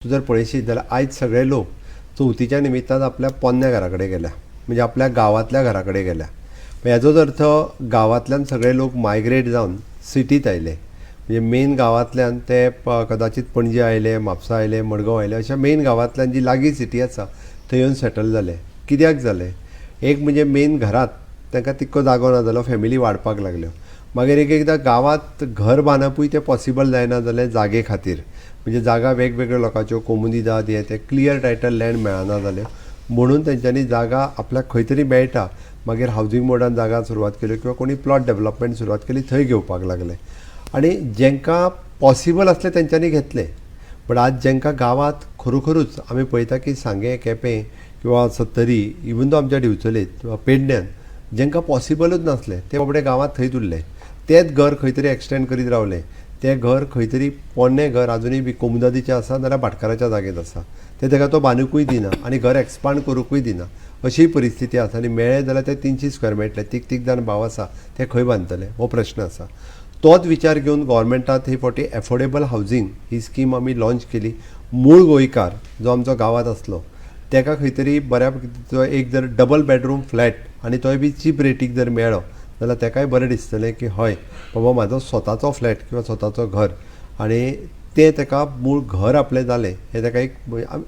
तू जर पळयशीत जाल्यार आयज सगळे लोक चवथीच्या निमित्तान आपल्या पोन्न्या घरा कडेन गेल्या, म्हणजे आपल्या गांवांतल्या घरा कडेन गेल्या. हेजोच अर्थ गांवांतल्यान सगळे लोक मायग्रेट जावन सिटीत आयले. म्हणजे मेन गांवांतल्यान ते कदाचित पणजे आयले, म्हापसा आयले, मडगांव आयले, अशा मेन गांवांतल्यान जी लागीं सिटी आसा थंय येवन सेटल जाले. कित्याक जाले? एक म्हणजे मेन घरांत तांकां तितको जागो ना जालो, फॅमिली वाडपाक लागल्यो. मागीर एक एकदां गांवांत घर बांदपूय ते पॉसिबल जायना जालें जागे खातीर. म्हणजे जागा वेगवेगळ्या लोकांच्यो कोमुनिदाद हे ते क्लियर टायटल लँड मेळना जाल्यो. म्हणून तेंच्यांनी जागा आपल्याक खंय तरी मेळटा, मागीर हावजींग बोर्डान जागा सुरवात केल्यो किंवा कोणी प्लॉट डेव्हलपमेंट सुरवात केली, थंय घेवपाक लागले. आनी जेंकां पॉसिबल आसलें तेंच्यांनी घेतले. पण आज जेंकां गांवांत खरोखरूच आमी पळयता की सांगे, केपें किंवा सत्तरी, इवन दो आमच्या दिवचलेत पेडण्यान जेंकां पॉसिबलूच नासलें ते बाबडे गांवांत थंयच उरले. तेंच घर खंय तरी एक्सटेंड करीत रावलें. तें घर खंय तरी पोन्नें घर आजुनूय बी कोमुदादीचें आसा नाल्यार भाटकाराच्या जागेत आसा. ते ताका तो बांदूंकूय दिना आनी घर एक्सपांड करूंकूय दिना, अशी परिस्थिती आसा. आनी मेळ्ळें जाल्यार ते 300 स्क्वेअर मेळटले. तीग जाण भाव आसा ते खंय बांदतले, हो प्रश्न आसा. तोच विचार घेवन गोवोरमेंटान हे फावटी एफोर्डेबल हावजींग ही स्कीम आमी लॉन्च केली. मूळ गोंयकार जो आमचो गांवांत आसलो ताका खंय तरी बऱ्या पैकी एक जर डबल बेडरूम फ्लॅट आनी तोय बी चीप रेटीक जर मेळ्ळो जाल्यार ताकाय बरें दिसतलें की हय बाबा म्हाजो स्वताचो फ्लॅट किंवा स्वताचो घर आनी तें ताका मूळ घर आपलें जालें. हें ताका एक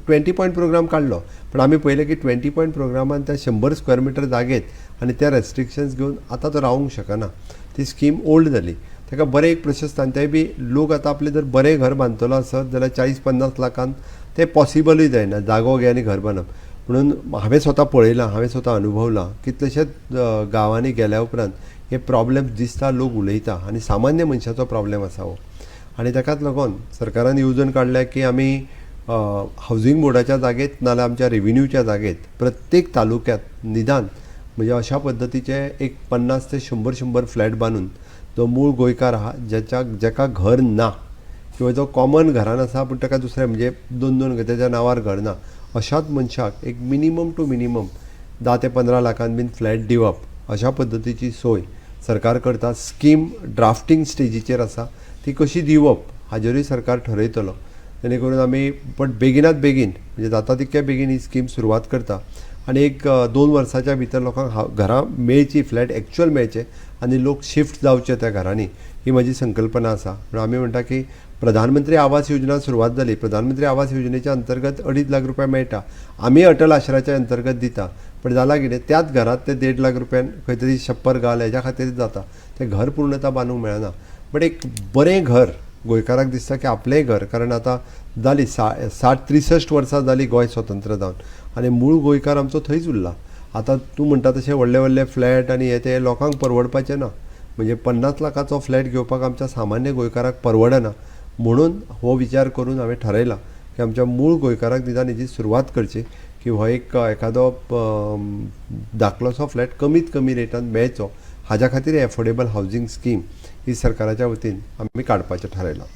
20 पॉयंट प्रोग्राम काडलो. पण आमी पळयलें की 20 पॉयंट प्रोग्रामान त्या 100 स्क्वेअर मिटर जागेत आनी त्या रेस्ट्रिक्शन्स घेवन आतां तो रावूंक शकना. ती स्कीम ओल्ड जाली. ताका बरें एक प्रशस्त आनी तेय बी लोक आतां आपलें जर बरें घर बांदतलो आसत जाल्यार 40-50 लाखान तें पॉसिबलूय जायना जागो घे आनी घर बांदप. म्हणून हांवें स्वता पळयलां, हांवें स्वता अनुभवलां. कितलेशेच गांवांनी गेल्या उपरांत हे प्रॉब्लेम दिसता, लोक उलयता आनी सामान्य मनशाचो प्रॉब्लेम आसा हो. आनी ताकाच लागून सरकारान येवजण काडल्या की आमी हावजींग बोर्डाच्या जागेत नाल्यार आमच्या रेव्हेन्यूच्या जागेत प्रत्येक तालुक्यांत निदान म्हणजे अशा पद्दतीचे एक 50 ते 100 फ्लॅट बांदून जो मूळ गोंयकार आहा जेका घर ना किंवा जो कॉमन घरान आसा पूण ताका दुसरें म्हणजे 2-2 तेच्या नांवार घर ना, अशाच मनशाक एक मिनिमम टू मिनिमम 10 ते 15 लाखान बीन फ्लॅट दिवप, अशा पद्दतीची सोय सरकार करता. स्कीम ड्राफ्टींग स्टेजीचेर आसा. ती कशी दिवप हाजेरूय सरकार ठरयतलो. जेणे करून आमी पण बेगिनात बेगीन म्हणजे जाता तितके बेगीन ही स्कीम सुरवात करता आनी एक 2 वर्साच्या भितर लोकांक घरां मेळची, फ्लॅट एक्चुअल मेळचे आनी लोक शिफ्ट जावचे त्या घरांनी, ही म्हजी संकल्पना आसा. म्हणून आमी म्हणटा की प्रधानमंत्री आवास योजना सुरवात जाली. प्रधानमंत्री आवास योजनेच्या अंतर्गत 2.5 लाख रुपया मेळटा. आमी अटल आश्राच्या अंतर्गत दिता. पण जालां कितें, त्याच घरात ते 1.5 लाख रुपयान खंय तरी छप्पर घाल हेज्या खातीर जाता. तें घर पूर्णता बांदूंक मेळना. बट एक बरें घर गोंयकाराक दिसता की आपलेंय घर, कारण आतां जाली 63 वर्सां जाली गोंय स्वतंत्र जावन आनी मूळ गोंयकार आमचो थंयच उरला. आतां तूं म्हणटा तशें व्हडले व्हडले फ्लॅट आनी हे ते लोकांक परवडपाचें ना. म्हणजे 50 लाखाचो फ्लॅट घेवपाक आमच्या सामान्य गोंयकाराक परवडना. म्हणून हो विचार करून हांवें थारायला की आमच्या मूळ गोंयकाराक निदान हेजी सुरवात करची की हो एक एखादो धाकलोसो फ्लॅट कमीत कमी रेटान मेळचो. हाज्या खातीर एफोर्डेबल हावजींग स्कीम ही सरकाराच्या वतीन आमी काडपाचें थारायलां.